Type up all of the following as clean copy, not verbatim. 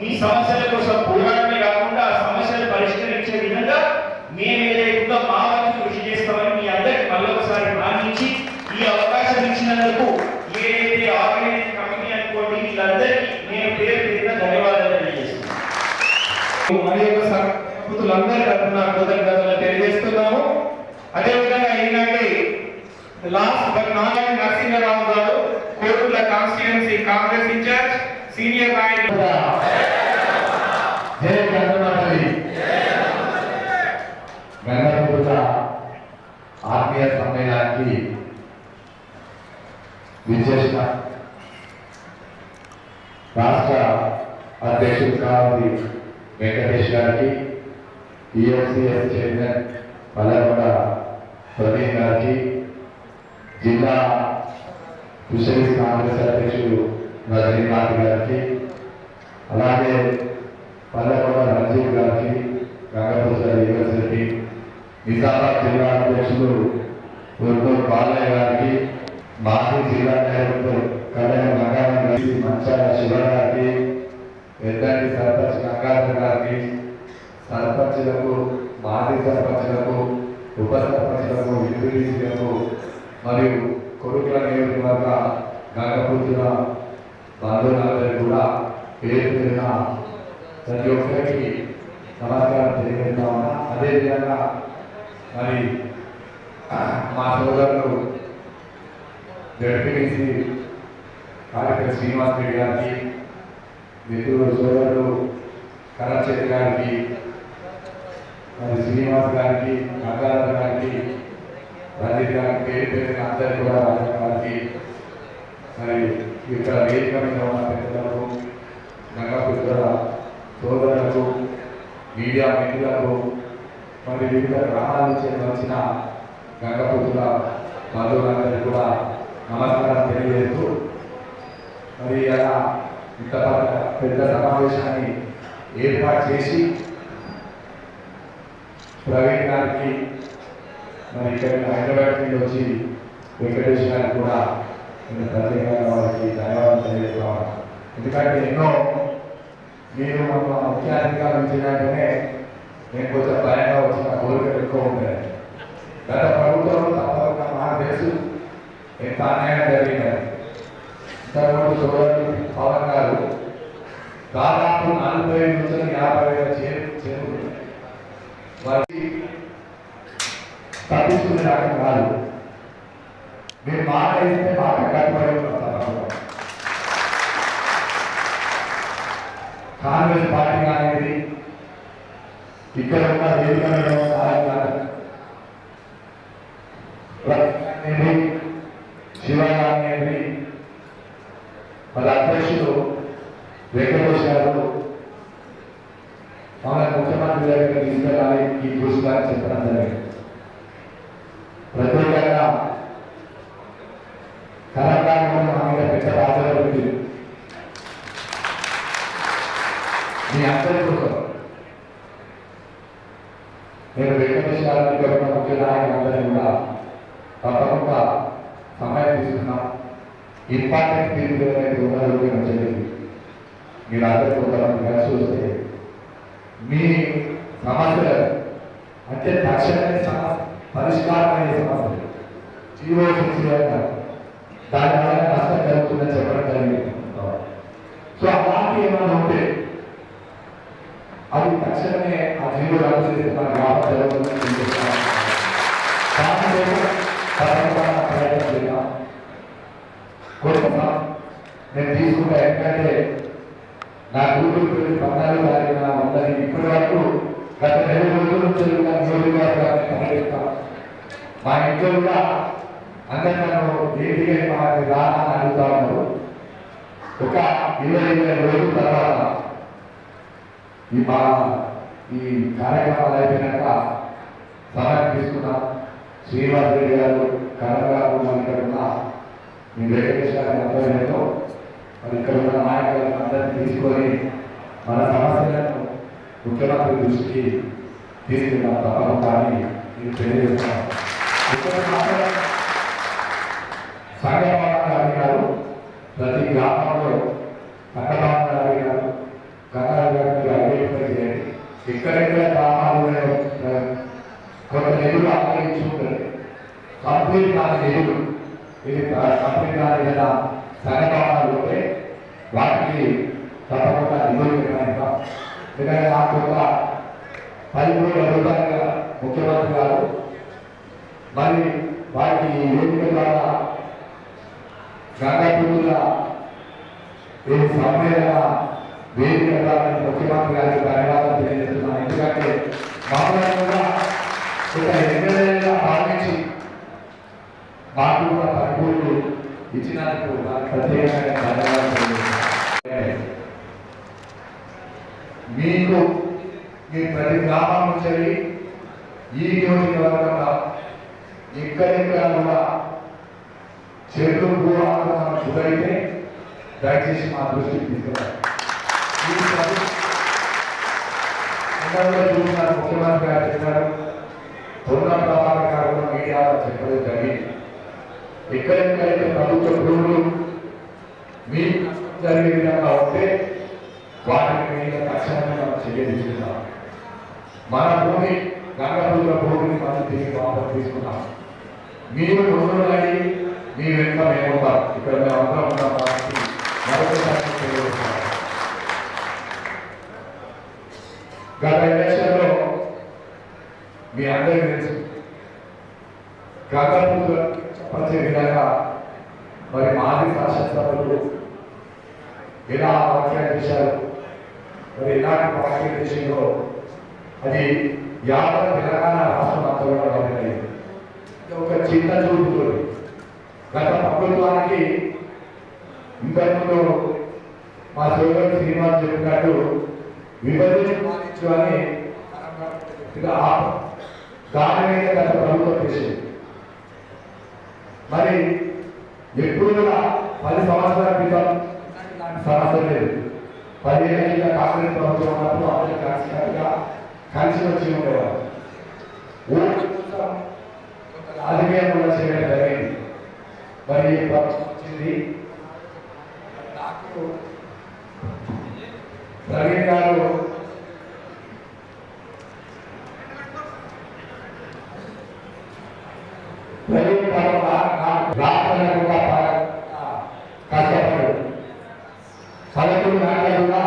మీ సమస్యల కోసం పోరాటమే కాకుండా ఆ సమస్యలు పరిష్కరించే విధంగా మేము ఏదైతే మా వంతు కృషి చేస్తామని మీ అందరికి మళ్ళొకసారి హామీ ఈ అవకాశం ఇచ్చినందుకు ఏదైతే ఆర్గనైజింగ్ కమిటీ అనుకోండి వీళ్ళందరికీ నేను పేరు పేరున ధన్యవాదాలు తెలియజేస్తున్నాను. మరి సభ్యులందరి తరఫున కృతజ్ఞతలు తెలియజేస్తున్నాము. అదేవిధంగా ఏంటంటే లాస్ట్ బట్ నాట్ నరసింహరావు గారు Korutla constituency Congress in charge senior నాయకులు జై గంగమాతల్లి గంగపుత్ర ఆత్మీయ సమ్మేళనానికి విచ్చేసిన రాష్ట్ర అధ్యక్షుడు కావాలి వెంకటేష్ గారికి, ఈఎఫ్సిఎస్ చైర్మన్ పల్లెకొండ ప్రవీణ్ గారికి, జిల్లా ఫిషరీస్ కాంగ్రెస్ అధ్యక్షుడు రజనీకాంత్ గారికి, అలాగే పల్లెకొండ రంజిత్ గారికి, గంగపుత్ర యూనివర్సిటీ నిజామాబాద్ జిల్లా అధ్యక్షుడు ఉర్దూర్ బాలయ్య గారికి, మాజీ జిల్లా డైరెక్టర్ కళ్యాణ గంగాధర్ గారికి, మంచాల శివ గారికి, ఎద్దండి సర్పంచ్ గంగాధర్ గారికి, సర్పంచ్లకు, మాజీ సర్పంచ్లకు, ఉప సర్పంచ్లకు, ఎంపీటీసీలకు మరియు కొరుకుల నియోజకవర్గ గంగపుత్ర బంధువులందరికీ కూడా పేరు పేరున ప్రతి ఒక్కరికి నమస్కారం తెలియజేస్తా ఉన్నా. అదేవిధంగా మరి మా సోదరులు జడ్పీటీసీ కార్యక్రమ శ్రీనివాస్ రెడ్డి గారికి, మిత్రులు సోదరులు కరచేతి గారికి, మరి శ్రీనివాస్ గారికి, గంగాధర్ గారికి, రంజిత్ గారికి, పేరు పేరున అందరికీ కూడా గారికి, మరి ఇక్కడ వేదిక మీద ఉన్న పెద్దలకు, గంగపుత్ర సోదరులకు, మీడియా మిత్రులకు, మరి వివిధ గ్రామాల నుంచి వచ్చిన గంగపుత్ర బంధువులందరికీ కూడా నమస్కారం తెలియజేస్తూ, మరి అలా ఇంత పెద్ద సమావేశాన్ని ఏర్పాటు చేసి ప్రవీణ్ గారికి, మరి ఇక్కడ హైదరాబాద్ నుండి వచ్చి వెంకటేష్ గారికి కూడా నేను ప్రత్యేకంగా వారికి ధన్యవాదాలు తెలియజేస్తాను. ఎందుకంటే ఎన్నో మీరు మన ముఖ్య అధికారులు ఇచ్చినట్టునే నేను కొంచెం భయంగా వచ్చిన కోరికలు ఎక్కువ ఉంటాయి. గత ప్రభుత్వంలో తప్పకుండా నాకు తెలుసు ఎంత అన్యాయం జరిగిందని. ఇంతకుముందు సోదరుడు పవన్ గారు దాదాపు 40 నుంచి 50 చేరుకుంది. వారికి తప్పించుకునే రకం కాదు. మీరు మాట ఇస్తే మాట కట్టుబడి కాంగ్రెస్ పార్టీ అనేది ఇక్కడ ఉన్న వేదిక శివగారి వాళ్ళ అధ్యక్షుడు వెంకటేష్ గారు మన ముఖ్యమంత్రి దగ్గర తీసుకెళ్ళాలి ఈ పురస్కారం చెప్పడం జరిగింది. ప్రత్యేకంగా తెలంగాణ మా మీద పెద్ద బాధ్యత ఉంది. మీ అందరి కోసం నేను వెంకటేష్ గారి ముఖ్య నాయకులందరినీ కూడా తప్పకుండా సమయం తీసుకున్నాం. ఇంపార్టెంట్ పీపుల్ ఏదైతే ఉన్నారో జరిగింది మీరు అందరికీ కలిసి వస్తే మీ సమస్యలు అంటే తక్షణమే పరిష్కారం అయ్యే సమస్యలు జీవో దానివల్ల నష్టం జరుగుతుందని చెప్పడం జరిగింది. సో అలాంటి ఏమైనా ఉంటే అది తక్షణమే ఆ జీవో రద్దు చేస్తే మన వ్యాపారం జరుగుతుందని ప్రయత్నం చేద్దాం. కోరుకుందాం. నేను తీసుకుంటా. ఎందుకంటే నా కూతురు 14 తారీఖున ఉందని ఇప్పటి వరకు గత 2 రోజుల నుంచి నియోజకవర్గాన్ని పర్యటిస్తాం. మా ఇంట్లో కూడా అందరూ నన్ను ఏంటి రాని అడుగుతా ఉన్నారు. ఒక 20 రోజుల తర్వాత ఈ కార్యక్రమాలు అయిపోయినాక సమయం తీసుకున్నాం. శ్రీనివాస్ రెడ్డి గారు, కరణ్ గారు, మన ఇక్కడ ఉన్న మీ వెంకటేష్ గారి ఆధ్వర్యంలో మరి ఇక్కడ ఉన్న నాయకులను అందరినీ తీసుకొని మన సమస్యలను ముఖ్యమంత్రి దృష్టికి తీసుకున్నాం. తప్పకుండా అని నేను తెలియజేస్తున్నాను. సంఘభవనాలు అడిగారు, ప్రతి గ్రామంలో సంఘభవనాలు అడిగారు, గత నిధులు ఆగ్రహించి ఉంటుంది. కంప్లీట్ కాని నిధులు, ఇది కంప్లీట్ కాని ఏదైనా సన్నభావనలు ఉంటే వాటికి తప్పకుండా నిధులు కేటాయిస్తాం. ఎందుకంటే నాకు ఒక 10 కోట్లు అడుగుతాను కదా ముఖ్యమంత్రి గారు, మరి వారికి వేదిక ద్వారా గంగాపూర్ల సమ్మేళన వేదిక ద్వారా ముఖ్యమంత్రి గారికి ధన్యవాదాలు తెలియజేస్తున్నాను. ఎందుకంటే మామూలుగా ఒక ఎమ్మెల్యేగా భావించి మాకు కూడా 10 కోట్లు ఇచ్చినందుకు ప్రత్యేకంగా ధన్యవాదాలు తెలియజేస్తున్నాను. మీకు మీ ప్రతి గ్రామం నుంచి ఈ నియోజకవర్గంలో ఎక్కడెక్కడ కూడా చెట్లు కూడా మనం గురైతే దయచేసి మా దృష్టికి తీసుకురావాలి. చూసినారు ముఖ్యమంత్రి గారు చెప్పారు, పొన్న ప్రభాకర్ గారు కూడా మీడియాలో చెప్పడం జరిగింది. ఎక్కడెక్కడైతే ప్రభుత్వ భూములు మీకు జరిగే విధంగా ఉంటే వాటిని మీద తక్షణమే మనం చెల్లించుకున్నాం. మన భూమి గంగపూర్ల భూమిని మనం తిరిగి వాపసు తీసుకున్నాం. మీరు ముందున్నాయి, మీ వెంట మేము ఉంటాం. ఇక్కడ మేము అందరం ఉన్నాం కాబట్టి మరొకసారి తెలియజేస్తాం. గత ఎలక్షన్లో మీ అందరికీ తెలుసు, గంగపూర్ల చెప్పే విధంగా మరి మాజీ శాసనసభ్యులు ఎలా వ్యాఖ్యానం చేశారు, మరి ఎలాంటి వ్యాఖ్యానం చేసిందో అది యావత్ తెలంగాణ రాష్ట్రం అంతా కూడా గమనించింది. ఒక చిన్న చూపుతో గత ప్రభుత్వానికి ఇంతకుముందు మా సోదరుడు శ్రీనివాస్ చెప్పినట్టు విభజించు అని దాని మీద గత ప్రభుత్వం చేసింది. మరి ఎప్పుడు కూడా 10 సంవత్సరాల క్రితం సమస్య లేదు. 10 ఏళ్ళ కింద కాంగ్రెస్ ప్రభుత్వం ఉన్నప్పుడు అందరూ కలిసి వచ్చి ఉండేవారు. రాజకీయం కూడా చేయడం జరిగింది. మరి ప్రభుత్వం వచ్చింది. ప్రవీణ్ గారు కష్టపడ్డాడు. పదకొండు గంటలుగా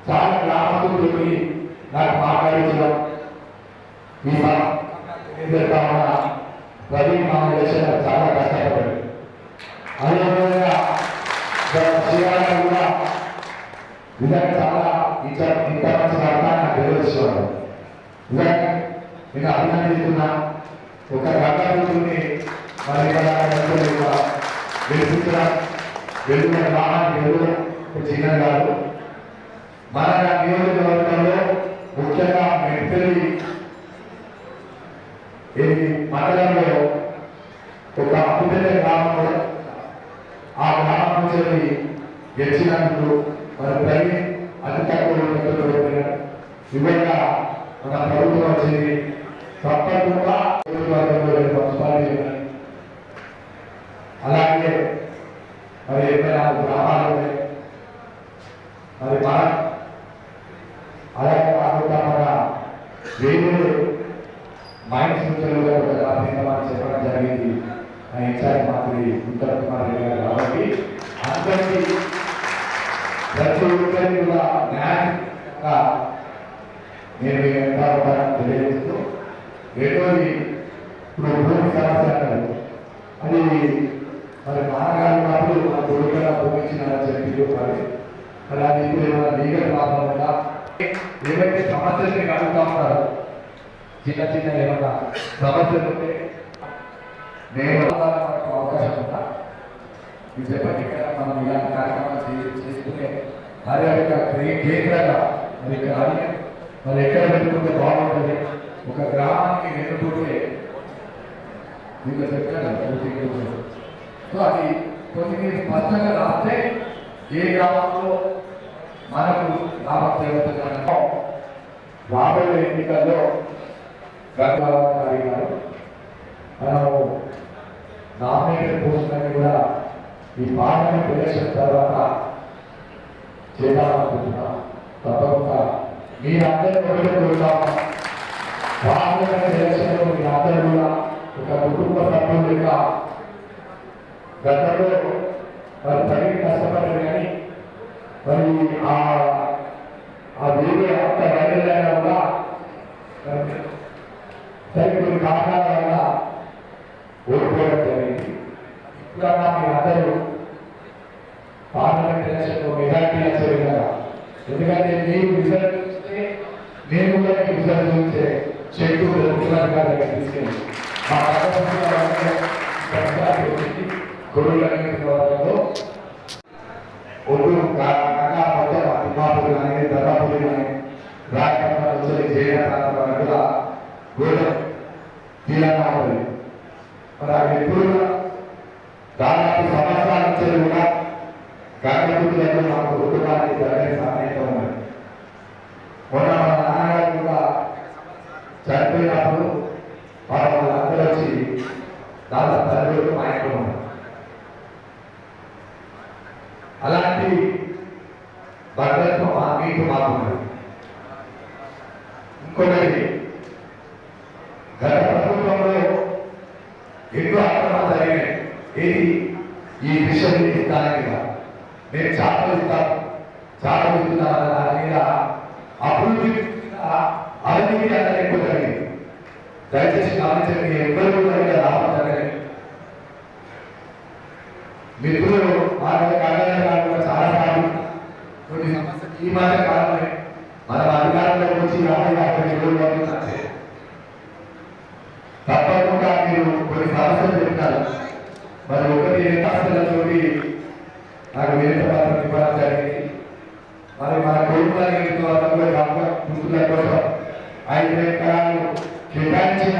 చాలా గ్రామస్తులకి నాకు మాట్లాడించడం ఈ ప్రవీణ్ కాంగ్రెస్ చాలా కష్టపడ్డాడు. అదేవిధంగా శ్రీరామ్ కూడా నిజంగా చాలా ఇంత మంచి నాకు తెలియజేసేవాడు. నిజంగా నేను అభినందిస్తున్నా. ఒక గంటని మరి వెలుగుతున్నా వెలుగుల గ్రామానికి వెలుగు చిన్న గారు మన నియోజకవర్గంలో ముఖ్యంగా మెట్పల్లి మండలంలో ఒక అద్భుతమైన గ్రామంలో ఆ గ్రామం నుంచి గెలిచినందుకు మరి ప్రవీణ్ అతి తక్కువ విధంగా మన ప్రభుత్వం వచ్చింది. తప్పకుండా మున్సిపాలిటీ అలాగే మరి ఏమైనా గ్రామాలు మరి మనం అలాగే కాకుండా మన వేరే మైండ్స్ నుంచి చెప్పడం జరిగింది ఆ ఇన్ఛార్జ్ మంత్రి ఉత్తమ్ కుమార్ రెడ్డి గారు. కాబట్టి అందరికీ ప్రతి ఒక్కరికి కూడా న్యాయంగా నేను ఎంత తెలియజేస్తూ, రెండోది ఇప్పుడు భూమి సమస్య అంటారు. అది మరి నాన్నగారు ఉన్నప్పుడు మన కొడుకుగా భూమించినారని చెప్పి మరి అది ఇప్పుడు ఏమైనా లీగల్ ప్రాబ్లం ఉందా, ఏవైతే సమస్యల్ని కలుగుతా ఉన్నారో చిన్న చిన్న ఏమన్నా సమస్యలు ఉంటే నేను అవకాశం ఉందా మీరు చెప్పండి. మనం ఇలాంటి కార్యక్రమాలు చేసుకునే మరి కేంద్రంగా మరి ఇక్కడ మరి ఎక్కడ పెట్టుకుంటే బాగుంటుంది. ఒక గ్రామానికి వెనుకుంటే మీకు చెప్పాను. సో అది కొన్ని స్పష్టంగా రాస్తే ఏ గ్రామంలో మనకు లాభం రాబోయే ఎన్నికల్లో గంగారావు గారు మనము నామినేటెడ్ పోస్టులన్నీ కూడా ఈ పార్లమెంట్ ఎలక్షన్ తర్వాత చేద్దామనుకుంటున్నాం. తప్పకుండా మీరందరూ ఒకటే కోరుతాము, పార్లమెంట్ ఎలక్షన్లో మీ అందరూ కూడా ఒక కుటుంబ సభ్యులు లెక్క గతంలో మరి తగిన కష్టపడ్డారు కానీ మరి ఆ వేరే అంత వైరలైనా కూడా కొన్ని కారణాల వల్ల ఓడిపోవడం జరిగింది. ఇప్పుడన్నా మీ అందరూ పార్లమెంట్ ఎలక్షన్లో మెజార్టీ వచ్చే విధంగా, ఎందుకంటే మీకు రిజల్ట్ చూస్తే నేను కూడా మీకు రిజల్ట్ చూస్తే చెట్టు ముఖ్యమంత్రి గారి దగ్గర తీసుకెళ్ళి మా గొడవల నియోజకవర్గంలో ఒడ్డు కాకపోతే తిమ్మాపూరి కానీ దర్గాపూరి కానీ రాజకీయ వచ్చి జైన ప్రాంతం కూడా గోడలు తీరంగా ఉంటుంది. మరి అవి ఎప్పుడు దాదాపు సంవత్సరాల నుంచి కూడా గర్భవతులకు మాకు కుటుంబానికి జరిగే సాధ్యత ఉన్నది. మొన్న మన నాన్నగారు కూడా చనిపోయినప్పుడు వాళ్ళందరూ వచ్చి దాదాపు 10 రోజులు మా ఇంట్లో ఉన్నారు. అలాంటి భద్రత్వం మీకు మాకున్నది. ఇంకొకటి, గత ప్రభుత్వంలో ఎన్నో అక్రమాలు జరిగినాయి. ఏది ఈ విషయం ఇస్తానికి మేము చేపలు ఇస్తున్నామన్న దాని మీద అభివృద్ధి అవినీతి అనేది ఎక్కువ జరిగింది. దయచేసి గమనించండి, ఎవ్వరు కూడా లాభం జరగలేదు. మిత్రులు చాలా సార్లు కొన్ని సమస్యలు ఈ మధ్య కాలంలో మనం అధికారంలోకి వచ్చి 50 రోజులు తప్పకుండా మీరు కొన్ని సమస్యలు చెప్తారు. మరి ఒకటి సమస్యలతోటి నాకు వినతి పత్రం ఇవ్వడం జరిగింది. మరి మన కోరుకుల నియోజకవర్గంలో గుర్తుల కోసం 5 ఎకరాలు కేటాయించిన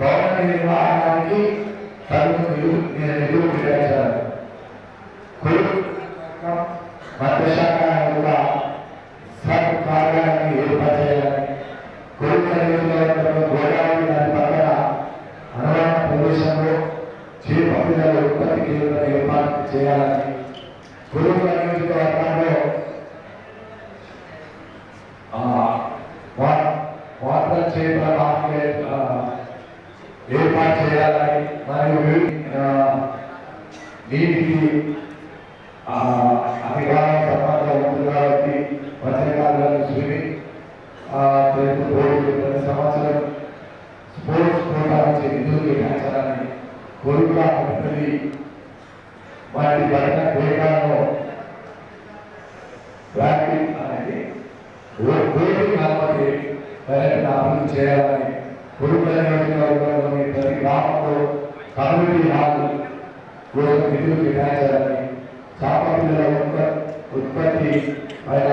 భవన నిర్మాణానికి నిధులు కేటాయించారు. మత్స్యశాఖ కూడా సబ్ కార్యాలయాన్ని ఏర్పాటు చేయాలని, కోరుకుల నియోజకవర్గంలో గోదావరి నది పక్కన అనువైన ప్రదేశంలో చేప పిల్లల ఉత్పత్తి కేంద్రం ఏర్పాటు చేయాలని, కోరుకుల నియోజకవర్గంలో వాటర్ చేపల మార్కెట్ ఏర్పాటు చేయాలని, మరియు నీటికి అధికారం సంబంధం ఉంటుంది కాబట్టి మత్స్యకారులను స్విమ్మింగ్ ప్రతి సంవత్సరం స్పోర్ట్స్ కోటా నుంచి నిధులు కేటాయించాలని, కొడుకుల అభివృద్ధి వాటి పట్ల డేటాలో ప్రాక్టీస్ అనేది ఓటింగ్ అనుమతి పర్యటన అభివృద్ధి చేయాలని, కొడుకుల నియోజకవర్గంలోని ప్రతి గ్రామంలో కమ్యూనిటీ హాల్ కోసం నిధులు కేటాయించాలని, చేప పిల్లల ఉత్పత్తి పైన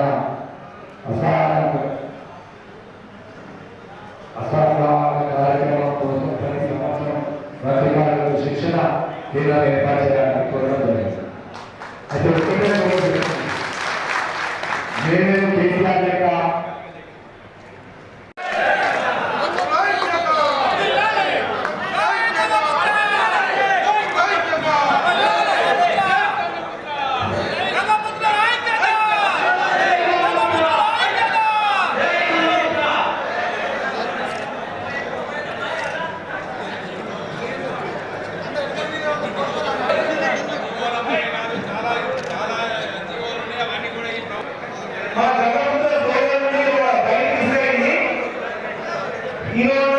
అసాధారణ కార్యక్రమం కోసం ప్రతి సంవత్సరం మత్స్యకారులకు శిక్షణ కేంద్రాలు ఏర్పాటు చేయాలని కోరడం జరిగింది. అయితే ఒక్కటే నేను కేసీఆర్ లేక ఈరోజు